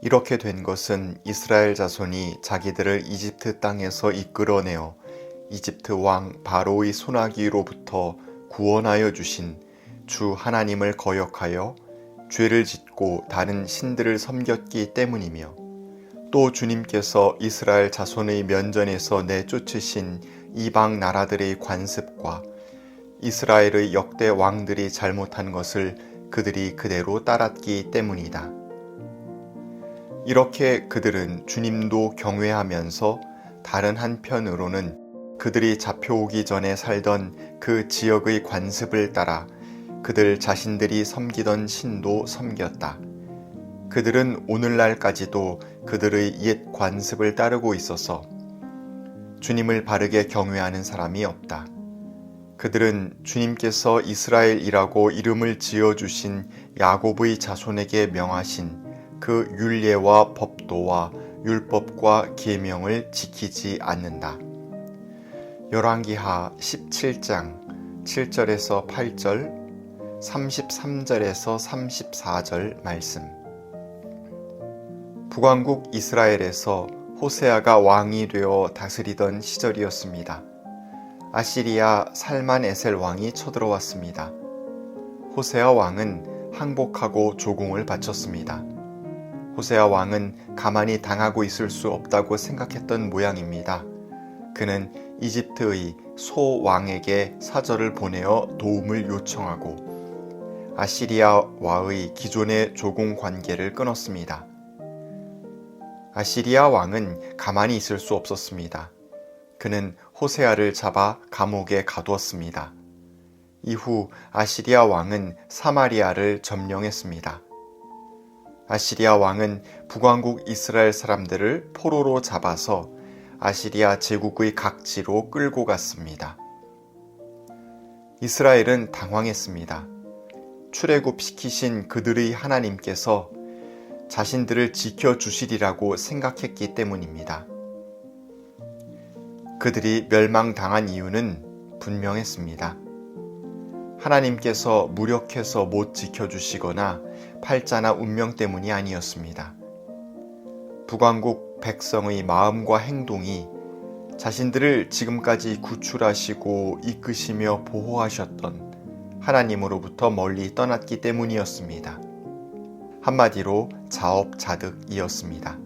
이렇게 된 것은 이스라엘 자손이 자기들을 이집트 땅에서 이끌어내어 이집트 왕 바로의 손아귀로부터 구원하여 주신 주 하나님을 거역하여 죄를 짓고 다른 신들을 섬겼기 때문이며, 또 주님께서 이스라엘 자손의 면전에서 내쫓으신 이방 나라들의 관습과 이스라엘의 역대 왕들이 잘못한 것을 그들이 그대로 따랐기 때문이다. 이렇게 그들은 주님도 경외하면서 다른 한편으로는 그들이 잡혀오기 전에 살던 그 지역의 관습을 따라 그들 자신들이 섬기던 신도 섬겼다. 그들은 오늘날까지도 그들의 옛 관습을 따르고 있어서 주님을 바르게 경외하는 사람이 없다. 그들은 주님께서 이스라엘이라고 이름을 지어주신 야곱의 자손에게 명하신 그 율례와 법도와 율법과 계명을 지키지 않는다. 열왕기하 17장 7절에서 8절, 33절에서 34절 말씀. 북왕국 이스라엘에서 호세아가 왕이 되어 다스리던 시절이었습니다. 아시리아 살만에셀 왕이 쳐들어왔습니다. 호세아 왕은 항복하고 조공을 바쳤습니다. 호세아 왕은 가만히 당하고 있을 수 없다고 생각했던 모양입니다. 그는 이집트의 소 왕에게 사절을 보내어 도움을 요청하고 아시리아와의 기존의 조공 관계를 끊었습니다. 아시리아 왕은 가만히 있을 수 없었습니다. 그는 호세아를 잡아 감옥에 가두었습니다. 이후 아시리아 왕은 사마리아를 점령했습니다. 아시리아 왕은 북왕국 이스라엘 사람들을 포로로 잡아서 아시리아 제국의 각지로 끌고 갔습니다. 이스라엘은 당황했습니다. 출애굽시키신 그들의 하나님께서 자신들을 지켜주시리라고 생각했기 때문입니다. 그들이 멸망당한 이유는 분명했습니다. 하나님께서 무력해서 못 지켜주시거나 팔자나 운명 때문이 아니었습니다. 북왕국 백성의 마음과 행동이 자신들을 지금까지 구출하시고 이끄시며 보호하셨던 하나님으로부터 멀리 떠났기 때문이었습니다. 한마디로 자업자득이었습니다.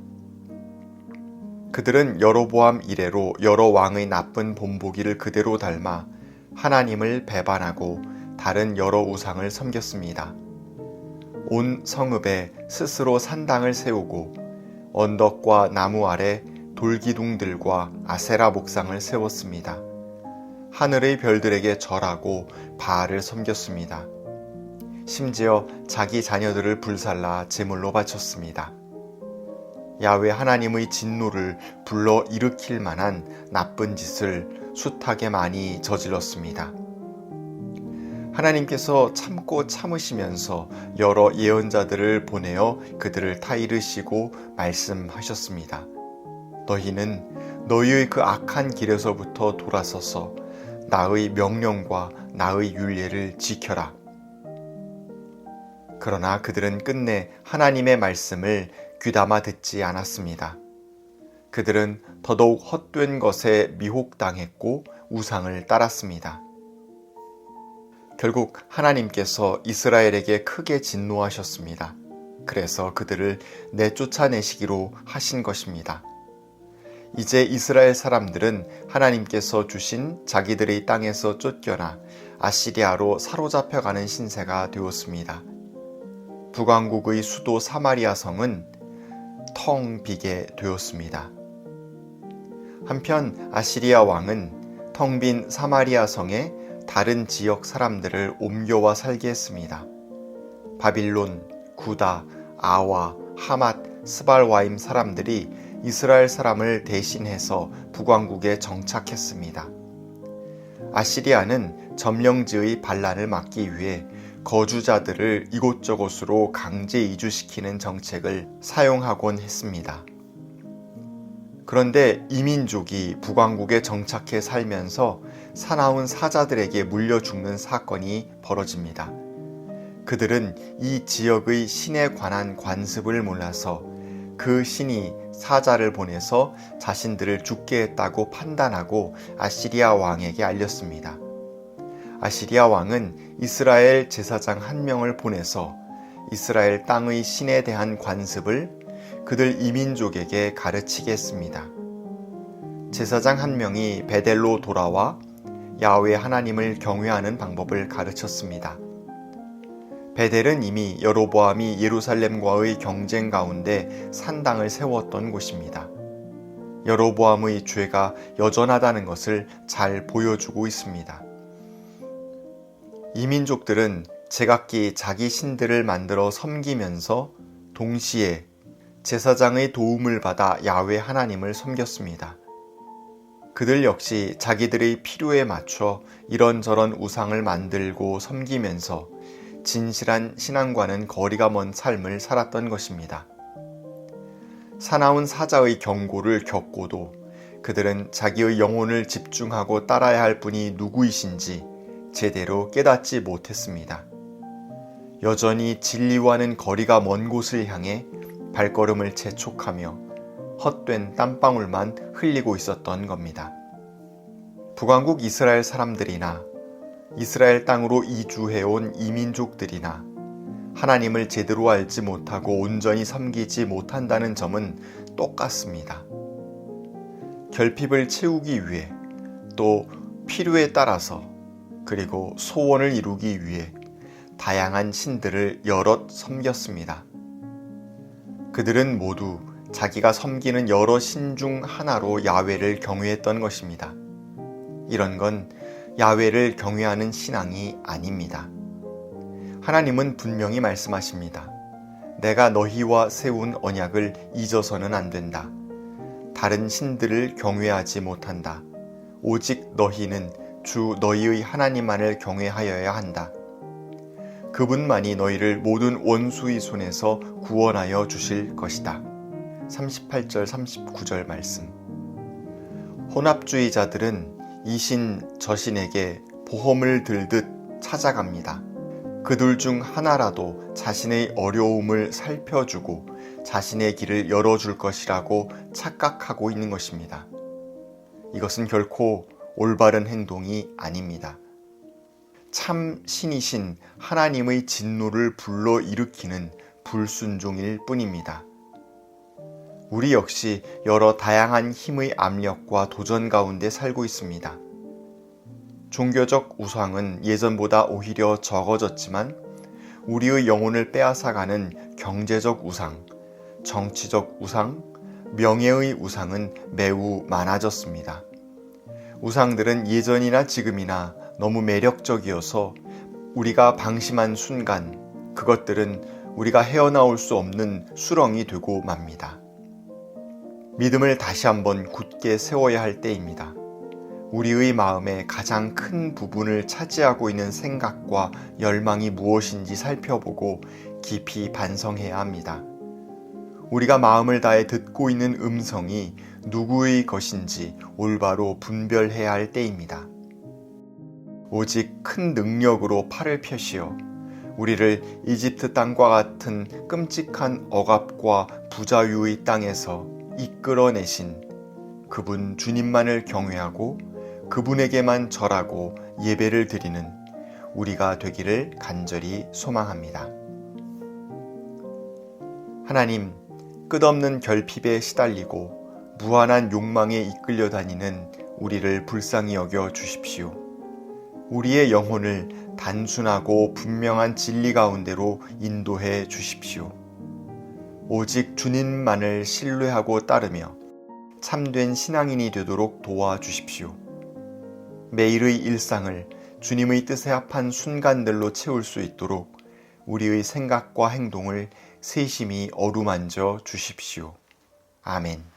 그들은 여로보암 이래로 여러 왕의 나쁜 본보기를 그대로 닮아 하나님을 배반하고 다른 여러 우상을 섬겼습니다. 온 성읍에 스스로 산당을 세우고 언덕과 나무 아래 돌기둥들과 아세라 목상을 세웠습니다. 하늘의 별들에게 절하고 바알을 섬겼습니다. 심지어 자기 자녀들을 불살라 제물로 바쳤습니다. 야훼 하나님의 진노를 불러 일으킬 만한 나쁜 짓을 숱하게 많이 저질렀습니다. 하나님께서 참고 참으시면서 여러 예언자들을 보내어 그들을 타이르시고 말씀하셨습니다. 너희는 너희의 그 악한 길에서부터 돌아서서 나의 명령과 나의 율례를 지켜라. 그러나 그들은 끝내 하나님의 말씀을 귀담아 듣지 않았습니다. 그들은 더더욱 헛된 것에 미혹당했고 우상을 따랐습니다. 결국 하나님께서 이스라엘에게 크게 진노하셨습니다. 그래서 그들을 내쫓아내시기로 하신 것입니다. 이제 이스라엘 사람들은 하나님께서 주신 자기들의 땅에서 쫓겨나 아시리아로 사로잡혀가는 신세가 되었습니다. 북왕국의 수도 사마리아 성은 텅 비게 되었습니다. 한편 아시리아 왕은 텅 빈 사마리아 성에 다른 지역 사람들을 옮겨와 살게 했습니다. 바빌론, 구다, 아와, 하맛, 스발와임 사람들이 이스라엘 사람을 대신해서 북왕국에 정착했습니다. 아시리아는 점령지의 반란을 막기 위해 거주자들을 이곳저곳으로 강제 이주시키는 정책을 사용하곤 했습니다. 그런데 이민족이 북왕국에 정착해 살면서 사나운 사자들에게 물려 죽는 사건이 벌어집니다. 그들은 이 지역의 신에 관한 관습을 몰라서 그 신이 사자를 보내서 자신들을 죽게 했다고 판단하고 아시리아 왕에게 알렸습니다. 아시리아 왕은 이스라엘 제사장 한 명을 보내서 이스라엘 땅의 신에 대한 관습을 그들 이민족에게 가르치게 했습니다. 제사장 한 명이 베델로 돌아와 야훼 하나님을 경외하는 방법을 가르쳤습니다. 베델은 이미 여로보암이 예루살렘과의 경쟁 가운데 산당을 세웠던 곳입니다. 여로보암의 죄가 여전하다는 것을 잘 보여주고 있습니다. 이민족들은 제각기 자기 신들을 만들어 섬기면서 동시에 제사장의 도움을 받아 야훼 하나님을 섬겼습니다. 그들 역시 자기들의 필요에 맞춰 이런저런 우상을 만들고 섬기면서 진실한 신앙과는 거리가 먼 삶을 살았던 것입니다. 사나운 사자의 경고를 겪고도 그들은 자기의 영혼을 집중하고 따라야 할 분이 누구이신지 제대로 깨닫지 못했습니다. 여전히 진리와는 거리가 먼 곳을 향해 발걸음을 재촉하며 헛된 땀방울만 흘리고 있었던 겁니다. 북왕국 이스라엘 사람들이나 이스라엘 땅으로 이주해온 이민족들이나 하나님을 제대로 알지 못하고 온전히 섬기지 못한다는 점은 똑같습니다. 결핍을 채우기 위해 또 필요에 따라서 그리고 소원을 이루기 위해 다양한 신들을 여럿 섬겼습니다. 그들은 모두 자기가 섬기는 여러 신 중 하나로 야훼를 경외했던 것입니다. 이런 건 야훼를 경외하는 신앙이 아닙니다. 하나님은 분명히 말씀하십니다. 내가 너희와 세운 언약을 잊어서는 안 된다. 다른 신들을 경외하지 못한다. 오직 너희는 주 너희의 하나님만을 경외하여야 한다. 그분만이 너희를 모든 원수의 손에서 구원하여 주실 것이다. 38절 39절 말씀. 혼합주의자들은 이 신 저 신에게 보험을 들듯 찾아갑니다. 그들 중 하나라도 자신의 어려움을 살펴주고 자신의 길을 열어줄 것이라고 착각하고 있는 것입니다. 이것은 결코 올바른 행동이 아닙니다. 참 신이신 하나님의 진노를 불러일으키는 불순종일 뿐입니다. 우리 역시 여러 다양한 힘의 압력과 도전 가운데 살고 있습니다. 종교적 우상은 예전보다 오히려 적어졌지만 우리의 영혼을 빼앗아가는 경제적 우상, 정치적 우상, 명예의 우상은 매우 많아졌습니다. 우상들은 예전이나 지금이나 너무 매력적이어서 우리가 방심한 순간 그것들은 우리가 헤어나올 수 없는 수렁이 되고 맙니다. 믿음을 다시 한번 굳게 세워야 할 때입니다. 우리의 마음의 가장 큰 부분을 차지하고 있는 생각과 열망이 무엇인지 살펴보고 깊이 반성해야 합니다. 우리가 마음을 다해 듣고 있는 음성이 누구의 것인지 올바로 분별해야 할 때입니다. 오직 큰 능력으로 팔을 펴시어 우리를 이집트 땅과 같은 끔찍한 억압과 부자유의 땅에서 이끌어내신 그분 주님만을 경외하고 그분에게만 절하고 예배를 드리는 우리가 되기를 간절히 소망합니다. 하나님, 끝없는 결핍에 시달리고 무한한 욕망에 이끌려 다니는 우리를 불쌍히 여겨 주십시오. 우리의 영혼을 단순하고 분명한 진리 가운데로 인도해 주십시오. 오직 주님만을 신뢰하고 따르며 참된 신앙인이 되도록 도와주십시오. 매일의 일상을 주님의 뜻에 합한 순간들로 채울 수 있도록 우리의 생각과 행동을 세심히 어루만져 주십시오. 아멘.